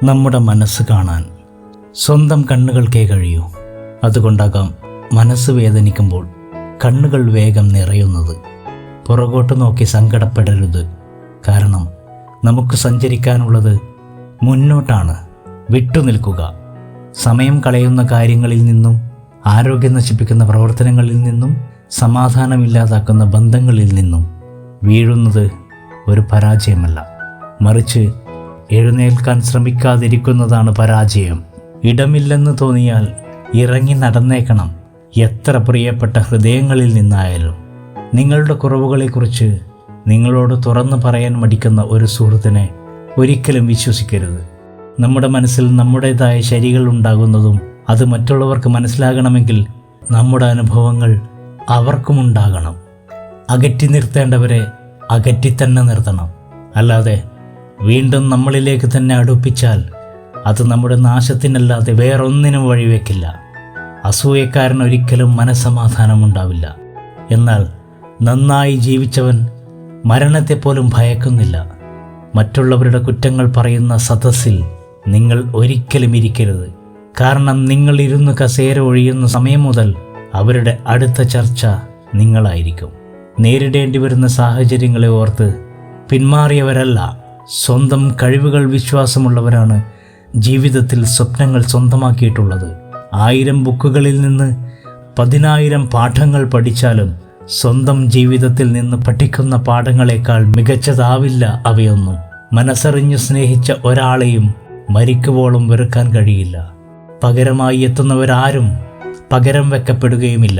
നമ്മുടെ മനസ്സ് കാണാൻ സ്വന്തം കണ്ണുകൾക്കേ കഴിയൂ. അതുകൊണ്ടാകാം മനസ്സ് വേദനിക്കുമ്പോൾ കണ്ണുകൾ വേഗം നിറയുന്നത്. പുറകോട്ട് നോക്കി സങ്കടപ്പെടരുത്. കാരണം നമുക്ക് സഞ്ചരിക്കാനുള്ളത് മുന്നോട്ടാണ്. വിട്ടുനിൽക്കുക. സമയം കളയുന്ന കാര്യങ്ങളിൽ നിന്നും, ആരോഗ്യം നശിപ്പിക്കുന്ന പ്രവർത്തനങ്ങളിൽ നിന്നും, സമാധാനമില്ലാതാക്കുന്ന ബന്ധങ്ങളിൽ നിന്നും വീഴുന്നത് ഒരു പരാജയമല്ല, മറിച്ച് എഴുന്നേൽക്കാൻ ശ്രമിക്കാതിരിക്കുന്നതാണ് പരാജയം. ഇടമില്ലെന്ന് തോന്നിയാൽ ഇറങ്ങി നടന്നേക്കണം. എത്ര പ്രിയപ്പെട്ട ഹൃദയങ്ങളിൽ നിന്നായാലും. നിങ്ങളുടെ കുറവുകളെക്കുറിച്ച് നിങ്ങളോട് തുറന്നു പറയാൻ മടിക്കുന്ന ഒരു സുഹൃത്തിനെ ഒരിക്കലും വിശ്വസിക്കരുത്. നമ്മുടെ മനസ്സിൽ നമ്മുടേതായ ശരികൾ ഉണ്ടാകുന്നതും അത് മറ്റുള്ളവർക്ക് മനസ്സിലാകണമെങ്കിൽ നമ്മുടെ അനുഭവങ്ങൾ അവർക്കുമുണ്ടാകണം. അകറ്റി നിർത്തേണ്ടവരെ അകറ്റി തന്നെ നിർത്തണം. അല്ലാതെ വീണ്ടും നമ്മളിലേക്ക് തന്നെ അടുപ്പിച്ചാൽ അത് നമ്മുടെ നാശത്തിനല്ലാതെ വേറൊന്നിനും വഴിവെക്കില്ല. അസൂയക്കാരൻ ഒരിക്കലും മനസ്സമാധാനമുണ്ടാവില്ല. എന്നാൽ നന്നായി ജീവിച്ചവൻ മരണത്തെപ്പോലും ഭയക്കുന്നില്ല. മറ്റുള്ളവരുടെ കുറ്റങ്ങൾ പറയുന്ന സദസ്സിൽ നിങ്ങൾ ഒരിക്കലും ഇരിക്കരുത്. കാരണം നിങ്ങൾ ഇരുന്ന് കസേര ഒഴിയുന്ന സമയം മുതൽ അവരുടെ അടുത്ത ചർച്ച നിങ്ങളായിരിക്കും. നേരിടേണ്ടി വരുന്ന സാഹചര്യങ്ങളെ ഓർത്ത് പിന്മാറിയവരല്ല, സ്വന്തം കഴിവുകൾ വിശ്വാസമുള്ളവരാണ് ജീവിതത്തിൽ സ്വപ്നങ്ങൾ സ്വന്തമാക്കിയിട്ടുള്ളത്. 1000 ബുക്കുകളിൽ നിന്ന് 10,000 പാഠങ്ങൾ പഠിച്ചാലും സ്വന്തം ജീവിതത്തിൽ നിന്ന് പഠിക്കുന്ന പാഠങ്ങളെക്കാൾ മികച്ചതാവില്ല അവയൊന്നും. മനസ്സറിഞ്ഞു സ്നേഹിച്ച ഒരാളെയും മരിക്കുവോളം വെറുക്കാൻ കഴിയില്ല. പകരമായി എത്തുന്നവരാരും പകരം വെക്കപ്പെടുകയുമില്ല.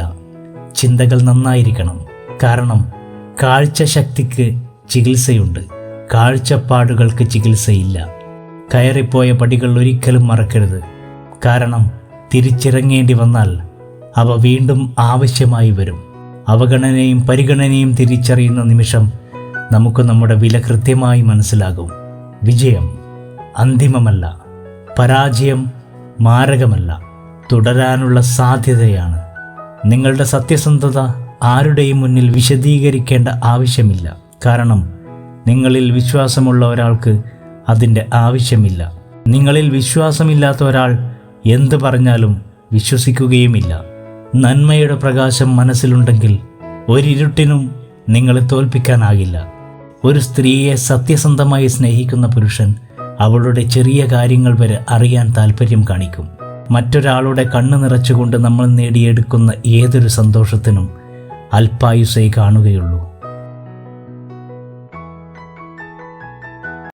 ചിന്തകൾ നന്നായിരിക്കണം. കാരണം കാഴ്ചശക്തിക്ക് ചികിത്സയുണ്ട്, കാഴ്ചപ്പാടുകൾക്ക് ചികിത്സയില്ല. കയറിപ്പോയ പടികൾ ഒരിക്കലും മറക്കരുത്. കാരണം തിരിച്ചിറങ്ങേണ്ടി വന്നാൽ അവ വീണ്ടും ആവശ്യമായി വരും. അവഗണനയും പരിഗണനയും തിരിച്ചറിയുന്ന നിമിഷം നമുക്ക് നമ്മുടെ വില കൃത്യമായി മനസ്സിലാകും. വിജയം അന്തിമമല്ല, പരാജയം മാരകമല്ല, തുടരാനുള്ള സാധ്യതയാണ്. നിങ്ങളുടെ സത്യസന്ധത ആരുടെയും മുന്നിൽ വിശദീകരിക്കേണ്ട ആവശ്യമില്ല. കാരണം നിങ്ങളിൽ വിശ്വാസമുള്ള ഒരാൾക്ക് അതിൻ്റെ ആവശ്യമില്ല. നിങ്ങളിൽ വിശ്വാസമില്ലാത്ത ഒരാൾ എന്ത് പറഞ്ഞാലും വിശ്വസിക്കുകയുമില്ല. നന്മയുടെ പ്രകാശം മനസ്സിലുണ്ടെങ്കിൽ ഒരിരുട്ടിനും നിങ്ങളെ തോൽപ്പിക്കാനാകില്ല. ഒരു സ്ത്രീയെ സത്യസന്ധമായി സ്നേഹിക്കുന്ന പുരുഷൻ അവളുടെ ചെറിയ കാര്യങ്ങൾ വരെ അറിയാൻ താല്പര്യം കാണിക്കും. മറ്റൊരാളുടെ കണ്ണ് നിറച്ചുകൊണ്ട് നമ്മൾ നേടിയെടുക്കുന്ന ഏതൊരു സന്തോഷത്തിനും അല്പായുസ്സേ കാണുകയുള്ളൂ.